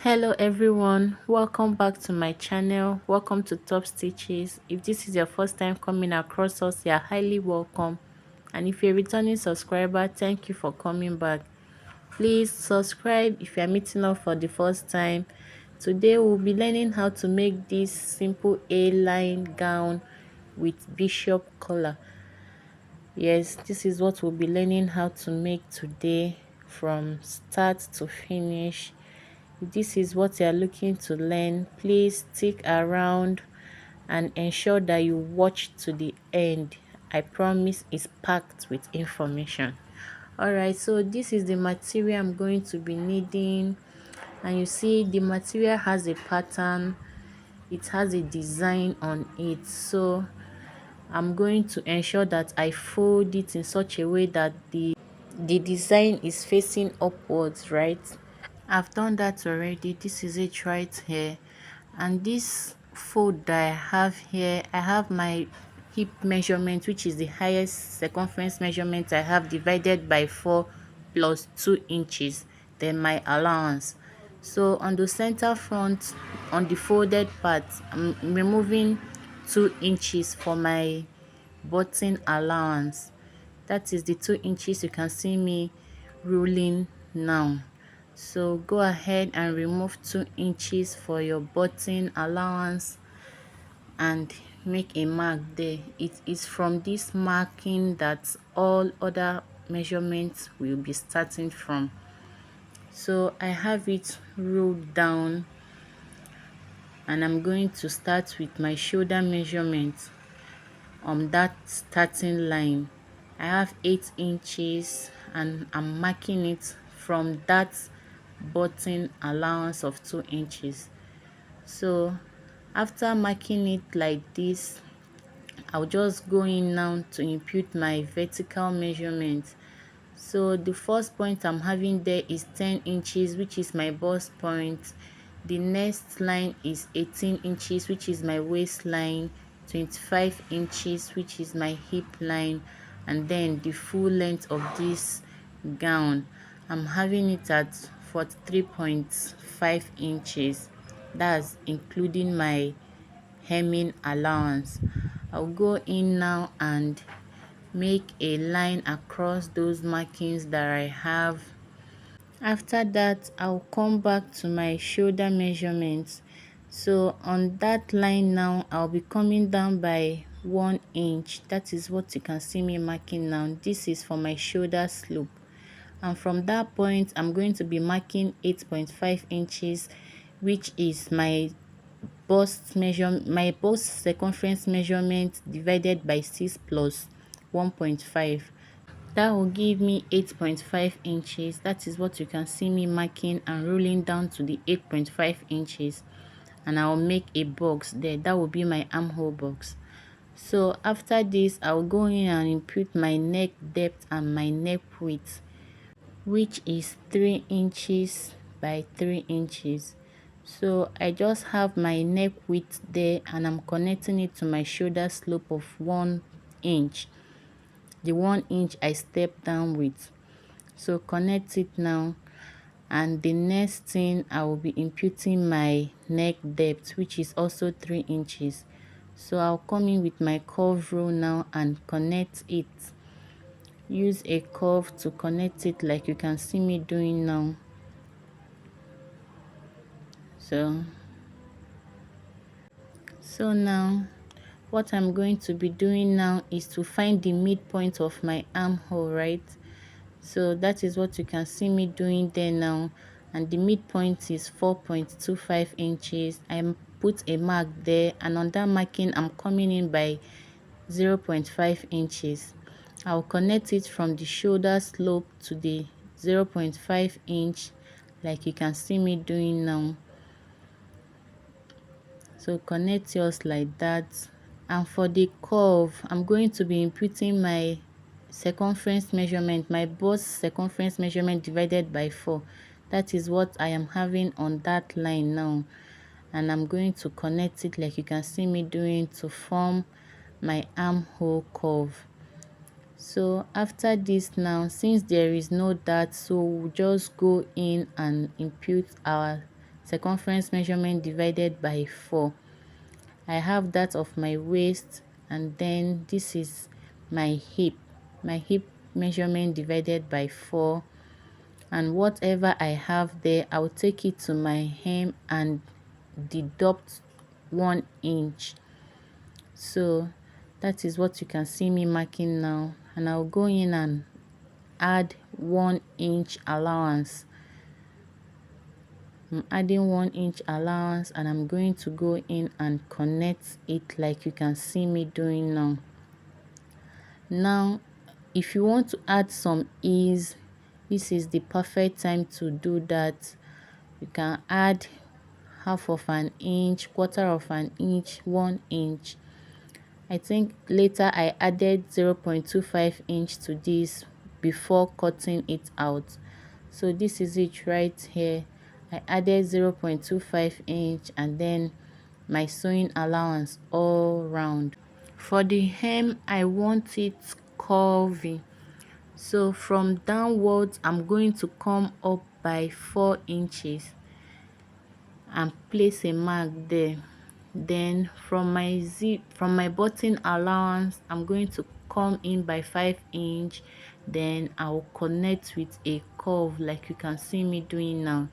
Hello everyone, welcome back to my channel. Welcome to Top Stitches. If this is your first time coming across us, you are highly welcome. And if you're a returning subscriber, thank you for coming back. Please subscribe if you are meeting up for the first time. Today we'll be learning how to make this simple A-line gown with bishop collar. Yes, this is what we'll be learning how to make today from start to finish. If this is what you are looking to learn, please stick around and ensure that you watch to the end. I promise it's packed with information. Alright, so this is the material I'm going to be needing, and you see the material has a pattern, it has a design on it. So I'm going to ensure that I fold it in such a way that the design is facing upwards, right? I've done that already. This is it right here. And this fold that I have here, I have my hip measurement, which is the highest circumference measurement I have, divided by 4 plus 2 inches, then my allowance. So on the center front, on the folded part, I'm removing 2 inches for my button allowance. That is the 2 inches you can see me ruling now. So go ahead and remove 2 inches for your button allowance and make a mark there. It is from this marking that all other measurements will be starting from. So I have it ruled down, and I'm going to start with my shoulder measurement on that starting line. I have 8 inches and I'm marking it from that button allowance of 2 inches. So after marking it like this, I'll just go in now to input my vertical measurement. So the first point I'm having there is 10 inches, which is my bust point. The next line is 18 inches, which is my waistline, 25 inches, which is my hip line, and then the full length of this gown, I'm having it at 43.5 inches. That's including my hemming allowance. I'll go in now and make a line across those markings that I have. After that, I'll come back to my shoulder measurements. So on that line now, I'll be coming down by 1 inch. That is what you can see me marking now. This is for my shoulder slope. And from that point, I'm going to be marking 8.5 inches, which is my bust circumference measurement divided by 6 plus 1.5. That will give me 8.5 inches. That is what you can see me marking and rolling down to the 8.5 inches, and I'll make a box there. That will be my armhole box. So after this, I'll go in and input my neck depth and my neck width, which is 3 inches by 3 inches. So I just have my neck width there, and I'm connecting it to my shoulder slope of 1 inch, the 1 inch I step down with. So connect it now, and the next thing I will be imputing my neck depth, which is also 3 inches. So I'll come in with my curve rule now and connect it. Use a curve to connect it like you can see me doing now. So now what I'm going to be doing now is to find the midpoint of my armhole, right? So that is what you can see me doing there now, and the midpoint is 4.25 inches. I put a mark there, and on that marking I'm coming in by 0.5 inches. I'll connect it from the shoulder slope to the 0.5 inch like you can see me doing now. So connect yours like that. And for the curve, I'm going to be inputting my circumference measurement, my bust circumference measurement divided by 4. That is what I am having on that line now, and I'm going to connect it like you can see me doing to form my armhole curve. So after this now, since there is no dart, so we'll just go in and input our circumference measurement divided by 4. I have that of my waist, and then this is my hip measurement divided by 4, and whatever I have there, I'll take it to my hem and deduct 1 inch. So that is what you can see me marking now, and I'll go in and add 1 inch allowance. I'm adding 1 inch allowance, and I'm going to go in and connect it like you can see me doing now. Now, if you want to add some ease, this is the perfect time to do that. You can add half of an inch, quarter of an inch, 1 inch. I think later I added 0.25 inch to this before cutting it out. So this is it right here. I added 0.25 inch and then my sewing allowance all round. For the hem, I want it curvy. So from downwards, I'm going to come up by 4 inches and place a mark there. Then from my button allowance, I'm going to come in by 5 inch. Then I'll connect with a curve like you can see me doing now.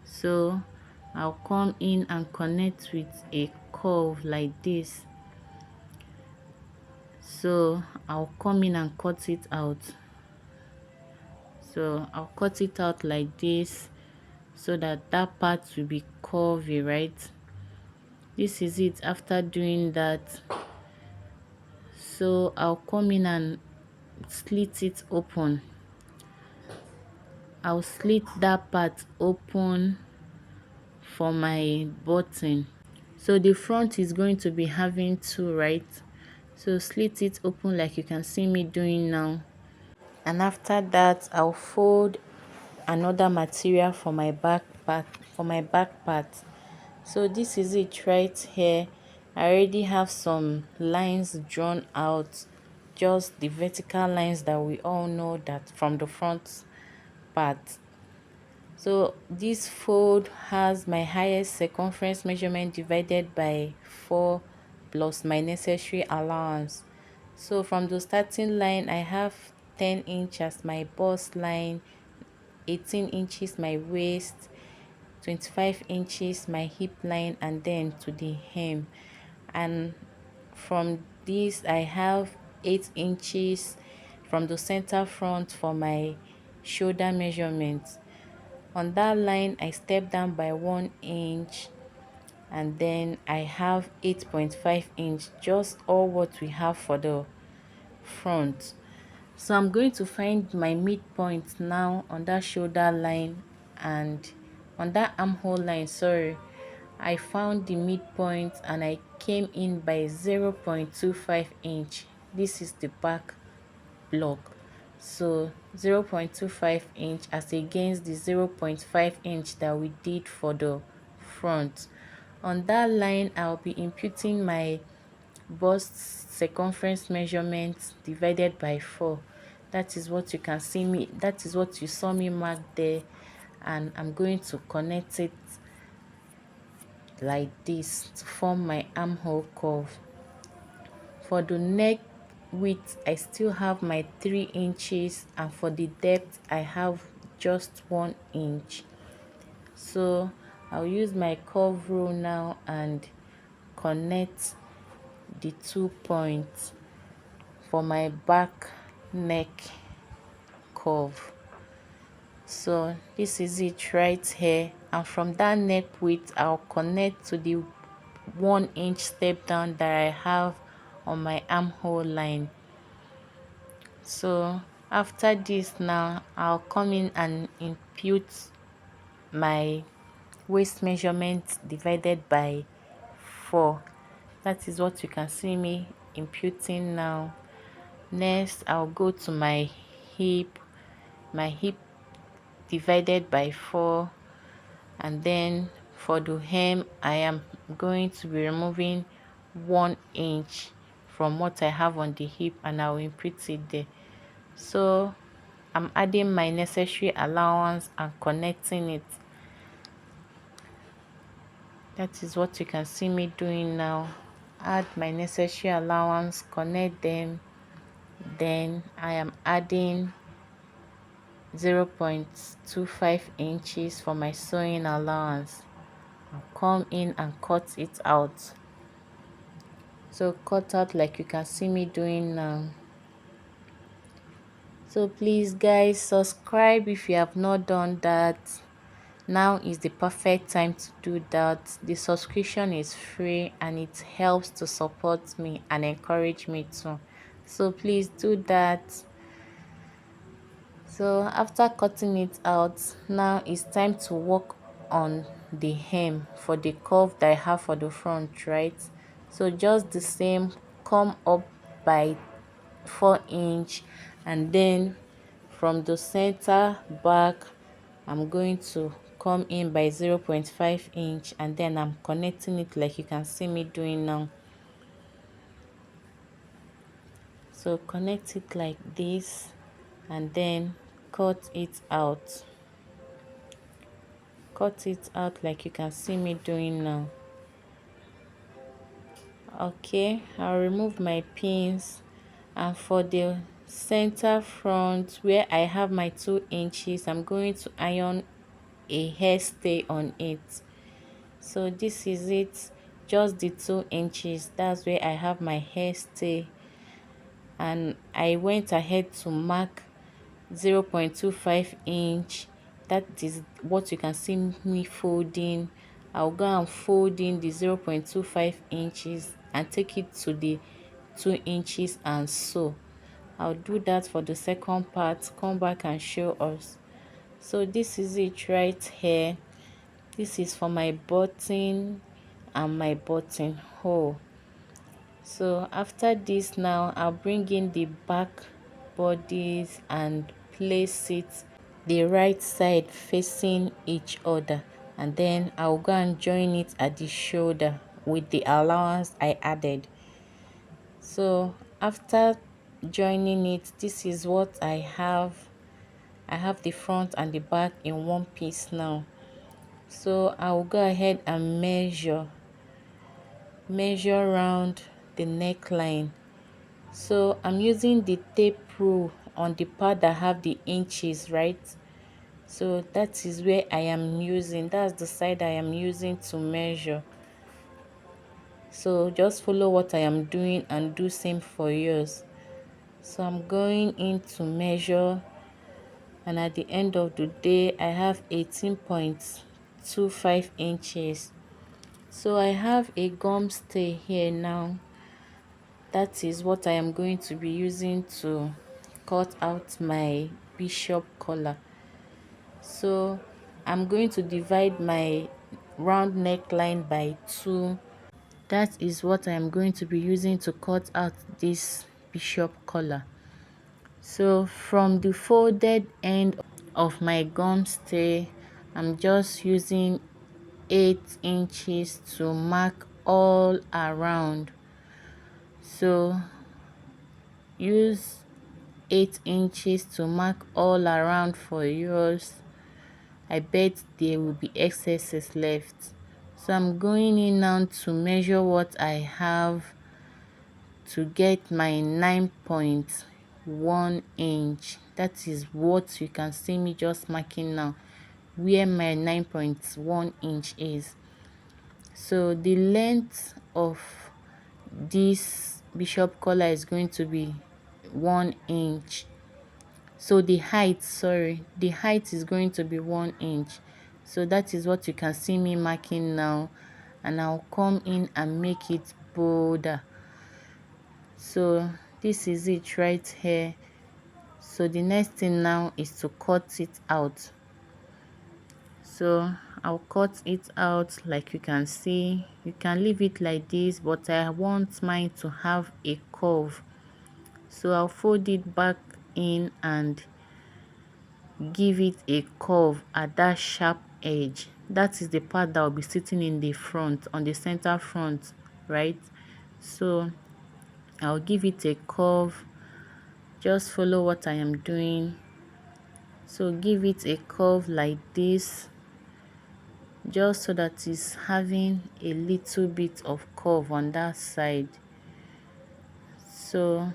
So I'll come in and connect with a curve like this. So I'll come in and cut it out. So I'll cut it out like this so that that part will be curvy, right? This is it after doing that. So I'll come in and slit it open. I'll slit that part open for my button. So the front is going to be having 2, right? So slit it open like you can see me doing now. And after that, I'll fold another material for my back part. So this is it right here. I already have some lines drawn out, just the vertical lines that we all know that from the front part. So this fold has my highest circumference measurement divided by 4 plus my necessary allowance. So from the starting line, I have 10 inches as my bust line, 18 inches my waist, 25 inches my hip line, and then to the hem. And from this, I have 8 inches from the center front for my shoulder measurement. On that line, I step down by 1 inch, and then I have 8.5 inch, just all what we have for the front. So I'm going to find my midpoint now on that shoulder line, and on that armhole line, sorry, I found the midpoint and I came in by 0.25 inch. This is the back block. So 0.25 inch as against the 0.5 inch that we did for the front. On that line, I'll be imputing my bust circumference measurement divided by 4. That is what you can see me, that is what you saw me mark there, and I'm going to connect it like this to form my armhole curve. For the neck width, I still have my 3 inches, and for the depth, I have just 1 inch. So I'll use my curve rule now and connect the 2 points for my back neck curve. So this is it right here, and from that neck width, I'll connect to the 1 inch step down that I have on my armhole line. So after this, now I'll come in and impute my waist measurement divided by 4. That is what you can see me imputing now. Next, I'll go to my hip divided by 4, and then for the hem, I am going to be removing 1 inch from what I have on the hip, and I'll impute it there. So I'm adding my necessary allowance and connecting it. That is what you can see me doing now. Add my necessary allowance, connect them. Then I am adding 0.25 inches for my sewing allowance. I'll come in and cut it out. So cut out like you can see me doing now. So please guys, subscribe if you have not done that. Now is the perfect time to do that. The subscription is free and it helps to support me and encourage me too. So please do that. So after cutting it out, now it's time to work on the hem for the curve that I have for the front, right? So just the same, come up by 4 inch, and then from the center back I'm going to come in by 0.5 inch, and then I'm connecting it like you can see me doing now. So connect it like this and then cut it out. Cut it out like you can see me doing now. Okay, I'll remove my pins, and for the center front where I have my 2 inches, I'm going to iron a hairstay on it. So this is it, just the 2 inches, that's where I have my hairstay, and I went ahead to mark 0.25 inch. That is what you can see me folding. I'll go and fold in the 0.25 inches and take it to the 2 inches and sew. I'll do that for the second part, come back and show us. So this is it right here. This is for my button and my buttonhole. So after this, now I'll bring in the back bodies and place it the right side facing each other, and then I'll go and join it at the shoulder with the allowance I added. So after joining it, this is what I have the front and the back in one piece now. So I'll go ahead and measure around the neckline. So I'm using the tape rule on the part that have the inches, right? So that is where I am using, that's the side I am using to measure. So just follow what I am doing and do same for yours. So I'm going in to measure, and at the end of the day I have 18.25 inches. So I have a gum stay here now. That is what I am going to be using to cut out my bishop collar. So I'm going to divide my round neckline by 2. That is what I'm going to be using to cut out this bishop collar. So from the folded end of my gum stay, I'm just using 8 inches to mark all around. So use 8 inches to mark all around for yours. I bet there will be excesses left. So I'm going in now to measure what I have to get my 9.1 inch. That is what you can see me just marking now, where my 9.1 inch is. So the length of this bishop collar is going to be 1 inch. So the height is going to be 1 inch. So that is what you can see me marking now, and I'll come in and make it bolder. So this is it right here. So the next thing now is to cut it out. So I'll cut it out like you can see. You can leave it like this, but I want mine to have a curve. So I'll fold it back in and give it a curve at that sharp edge. That is the part that will be sitting in the front, on the center front, right? So I'll give it a curve. Just follow what I am doing. So give it a curve like this. just so that it's having a little bit of curve on that side. So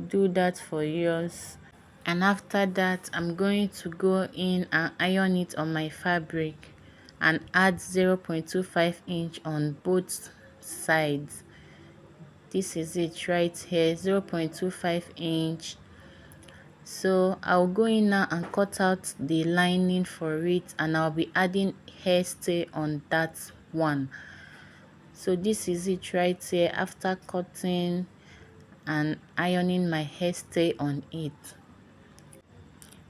do that for yours. And after that, I'm going to go in and iron it on my fabric and add 0.25 inch on both sides. This is it right here, 0.25 inch. So I'll go in now and cut out the lining for it, and I'll be adding hairstay on that one. So this is it right here after cutting and ironing my hairstay on it.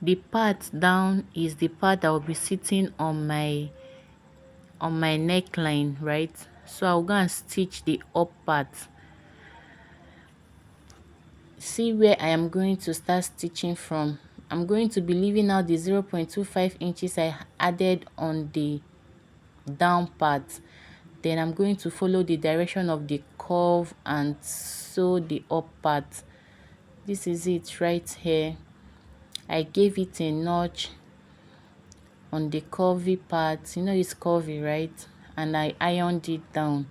The part down is the part that will be sitting on my neckline, right? So I'll go and stitch the up part. See where I am going to start stitching from. I'm going to be leaving out the 0.25 inches I added on the down part. Then I'm going to follow the direction of the curve and sew the up part. This is it right here. I gave it a notch on the curvy part. You know it's curvy, right? And I ironed it down.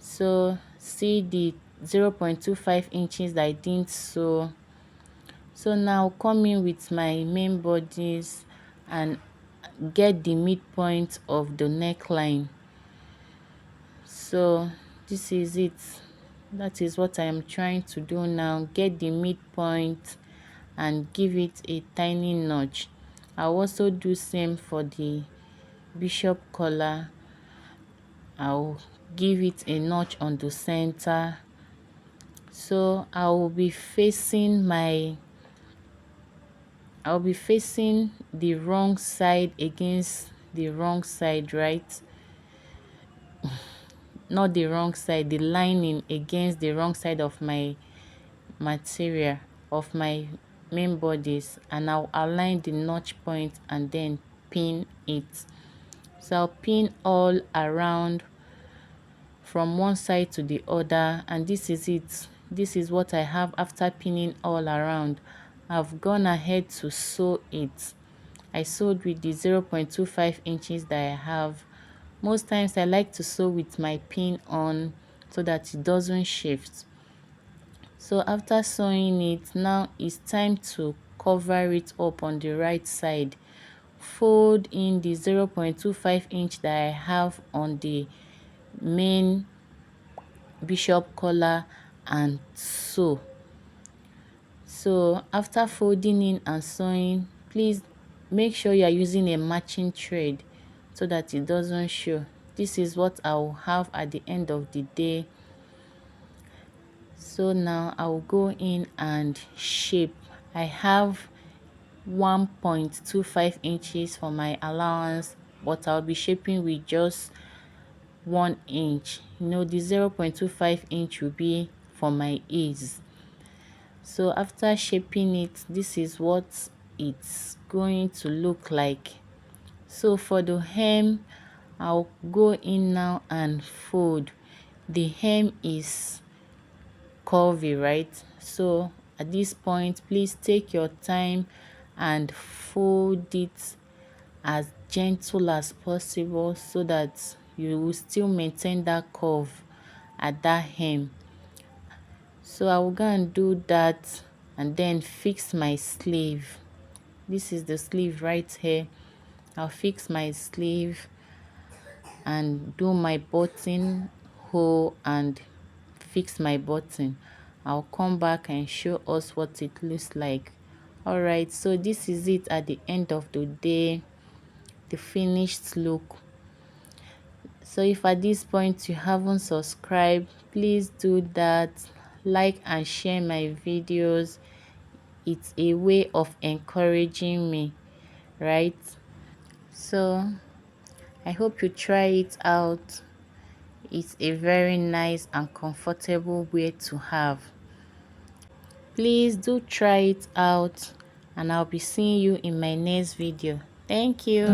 So see the 0.25 inches that I didn't sew. So now come in with my main bodice and get the midpoint of the neckline. So this is it. That is what I am trying to do now. Get the midpoint and give it a tiny notch. I'll also do same for the bishop collar. I'll give it a notch on the center. So I'll be facing the wrong side against the wrong side, right? Not the wrong side, the lining against the wrong side of my material of my main bodice, and I'll align the notch point and then pin it. So I'll pin all around from one side to the other, and this is it. This is what I have after pinning all around. I've gone ahead to sew it. I sewed with the 0.25 inches that I have. Most times I like to sew with my pin on so that it doesn't shift. So after sewing it, now it's time to cover it up on the right side. Fold in the 0.25 inch that I have on the main bishop collar and sew. So after folding in and sewing, please make sure you are using a matching thread so that it doesn't show. This is what I will have at the end of the day. So now I will go in and shape. I have 1.25 inches for my allowance, but I'll be shaping with just 1 inch. You know, the 0.25 inch will be for my ease. So after shaping it, this is what it's going to look like. So for the hem, I'll go in now and fold. The hem is curvy, right? So at this point, please take your time and fold it as gentle as possible so that you will still maintain that curve at that hem. So I will go and do that and then fix my sleeve. This is the sleeve right here. I'll fix my sleeve and do my button hole and fix my button. I'll come back and show us what it looks like. Alright, so this is it at the end of the day, the finished look. So if at this point you haven't subscribed, please do that. Like and share my videos. It's a way of encouraging me, right? So I hope you try it out. It's a very nice and comfortable way to have. Please do try it out, and I'll be seeing you in my next video. Thank you.